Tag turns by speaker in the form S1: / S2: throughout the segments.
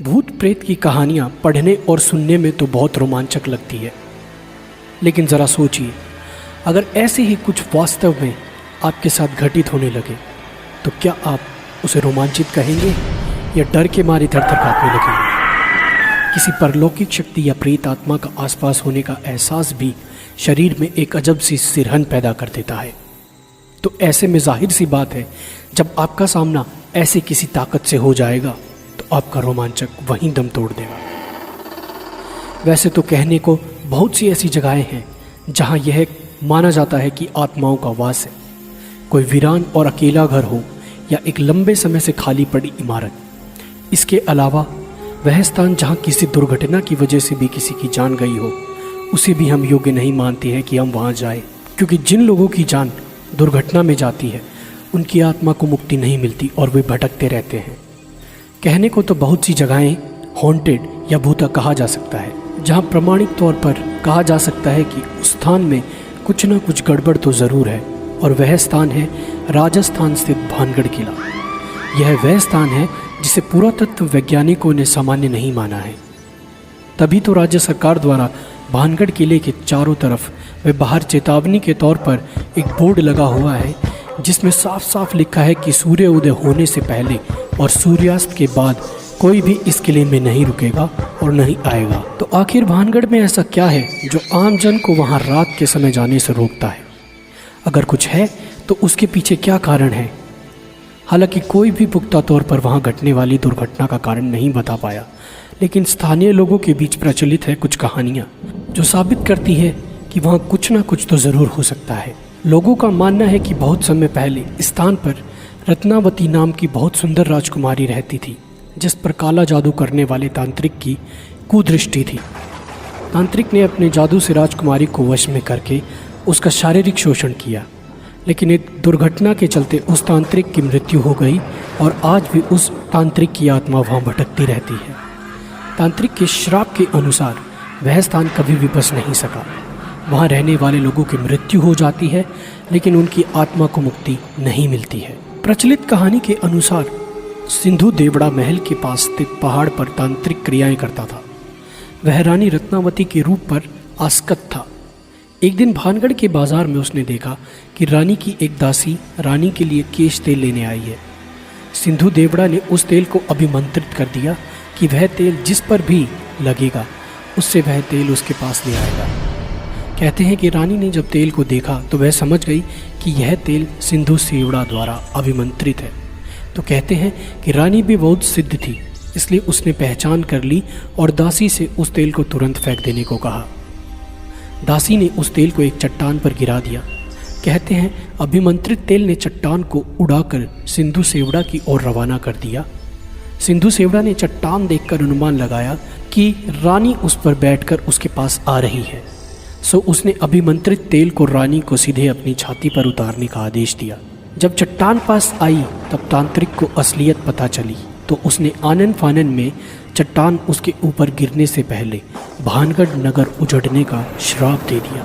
S1: भूत प्रेत की कहानियाँ पढ़ने और सुनने में तो बहुत रोमांचक लगती है, लेकिन ज़रा सोचिए, अगर ऐसे ही कुछ वास्तव में आपके साथ घटित होने लगे तो क्या आप उसे रोमांचित कहेंगे या डर के मारे थर-थर कांपने लगेंगे? किसी परलौकिक शक्ति या प्रेत आत्मा का आसपास होने का एहसास भी शरीर में एक अजब सी सिरहन पैदा कर देता है। तो ऐसे में जाहिर सी बात है, जब आपका सामना ऐसे किसी ताकत से हो जाएगा तो आपका रोमांचक वहीं दम तोड़ देगा। वैसे तो कहने को बहुत सी ऐसी जगहें हैं जहां यह माना जाता है कि आत्माओं का वास है। कोई वीरान और अकेला घर हो या एक लंबे समय से खाली पड़ी इमारत। इसके अलावा वह स्थान जहां किसी दुर्घटना की वजह से भी किसी की जान गई हो, उसे भी हम योग्य नहीं मानते हैं कि हम वहां जाएं, क्योंकि जिन लोगों की जान दुर्घटना में जाती है उनकी आत्मा को मुक्ति नहीं मिलती और वे भटकते रहते हैं। कहने को तो बहुत सी जगहें हॉन्टेड या भूता कहा जा सकता है, जहां प्रमाणिक तौर पर कहा जा सकता है कि उस स्थान में कुछ न कुछ गड़बड़ तो ज़रूर है, और वह स्थान है राजस्थान स्थित भानगढ़ किला। यह वह स्थान है जिसे पुरातत्व वैज्ञानिकों ने सामान्य नहीं माना है। तभी तो राज्य सरकार द्वारा भानगढ़ किले के चारों तरफ व बाहर चेतावनी के तौर पर एक बोर्ड लगा हुआ है, जिसमें साफ साफ लिखा है कि सूर्य उदय होने से पहले और सूर्यास्त के बाद कोई भी इस किले में नहीं रुकेगा और नहीं आएगा। तो आखिर भानगढ़ में ऐसा क्या है जो आम जन को वहां रात के समय जाने से रोकता है? अगर कुछ है तो उसके पीछे क्या कारण है? हालांकि कोई भी पुख्ता तौर पर वहां घटने वाली दुर्घटना का कारण नहीं बता पाया, लेकिन स्थानीय लोगों के बीच प्रचलित है कुछ कहानियां जो साबित करती है कि वहां कुछ ना कुछ तो ज़रूर हो सकता है। लोगों का मानना है कि बहुत समय पहले इस स्थान पर रत्नावती नाम की बहुत सुंदर राजकुमारी रहती थी, जिस पर काला जादू करने वाले तांत्रिक की कुदृष्टि थी। तांत्रिक ने अपने जादू से राजकुमारी को वश में करके उसका शारीरिक शोषण किया, लेकिन एक दुर्घटना के चलते उस तांत्रिक की मृत्यु हो गई और आज भी उस तांत्रिक की आत्मा वहाँ भटकती रहती है। तांत्रिक के श्राप के अनुसार वह स्थान कभी भी बस नहीं सका। वहाँ रहने वाले लोगों की मृत्यु हो जाती है, लेकिन उनकी आत्मा को मुक्ति नहीं मिलती है। प्रचलित कहानी के अनुसार सिंधु देवड़ा महल के पास स्थित पहाड़ पर तांत्रिक क्रियाएं करता था। वह रानी रत्नावती के रूप पर आसक्त था। एक दिन भानगढ़ के बाजार में उसने देखा कि रानी की एक दासी रानी के लिए केश तेल लेने आई है। सिंधु देवड़ा ने उस तेल को अभिमंत्रित कर दिया कि वह तेल जिस पर भी लगेगा उससे वह तेल उसके पास ले आएगा। कहते हैं कि रानी ने जब तेल को देखा तो वह समझ गई कि यह तेल सिंधु सेवड़ा द्वारा अभिमंत्रित है। तो कहते हैं कि रानी भी बहुत सिद्ध थी, इसलिए उसने पहचान कर ली और दासी से उस तेल को तुरंत फेंक देने को कहा। दासी ने उस तेल को एक चट्टान पर गिरा दिया। कहते हैं अभिमंत्रित तेल ने चट्टान को उड़ाकर सिंधु सेवड़ा की ओर रवाना कर दिया। सिंधु सेवड़ा ने चट्टान देखकर अनुमान लगाया कि रानी उस पर बैठकर उसके पास आ रही है, सो उसने अभिमंत्रित तेल को रानी को सीधे अपनी छाती पर उतारने का आदेश दिया। जब चट्टान पास आई तब तांत्रिक को असलियत पता चली, तो उसने आनन फानन में चट्टान उसके ऊपर गिरने से पहले भानगढ़ नगर उजड़ने का श्राप दे दिया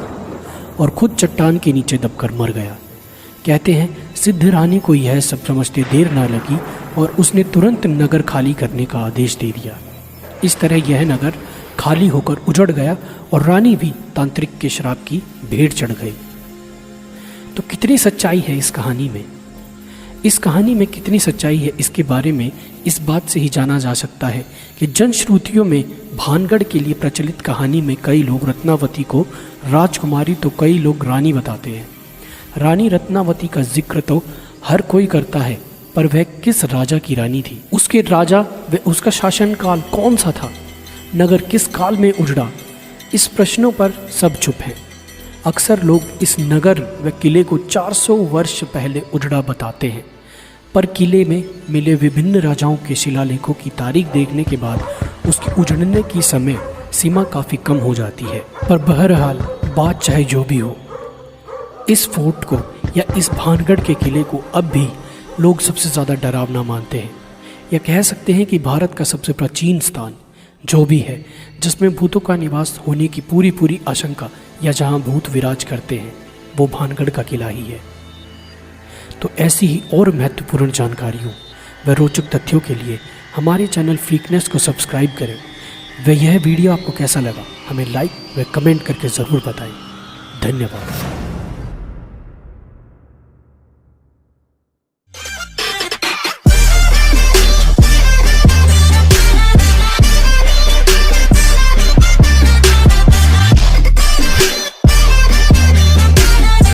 S1: और खुद चट्टान के नीचे दबकर मर गया। कहते हैं सिद्ध रानी को यह सब समझते देर ना लगी और उसने तुरंत नगर खाली करने का आदेश दे दिया। इस तरह यह नगर खाली होकर उजड़ गया और रानी भी तांत्रिक के श्राप की भेंट चढ़ गई। तो कितनी सच्चाई है इस कहानी में? इस कहानी में कितनी सच्चाई है इसके बारे में इस बात से ही जाना जा सकता है कि जनश्रुतियों में भानगढ़ के लिए प्रचलित कहानी में कई लोग रत्नावती को राजकुमारी तो कई लोग रानी बताते हैं। रानी रत्नावती का जिक्र तो हर कोई करता है, पर वह किस राजा की रानी थी? उसके राजा व उसका शासनकाल कौन सा था? नगर किस काल में उजड़ा? इस प्रश्नों पर सब चुप हैं। अक्सर लोग इस नगर व किले को 400 वर्ष पहले उजड़ा बताते हैं, पर किले में मिले विभिन्न राजाओं के शिलालेखों की तारीख देखने के बाद उसके उजड़ने की समय सीमा काफ़ी कम हो जाती है। पर बहरहाल बात चाहे जो भी हो, इस फोर्ट को या इस भानगढ़ के किले को अब भी लोग सबसे ज़्यादा डरावना मानते हैं, या कह सकते हैं कि भारत का सबसे प्राचीन स्थान जो भी है जिसमें भूतों का निवास होने की पूरी आशंका या जहां भूत विराज करते हैं, वो भानगढ़ का किला ही है। तो ऐसी ही और महत्वपूर्ण जानकारियों व रोचक तथ्यों के लिए हमारे चैनल फ्रीकनेस को सब्सक्राइब करें। व यह वीडियो आपको कैसा लगा हमें लाइक व कमेंट करके ज़रूर बताएं। धन्यवाद।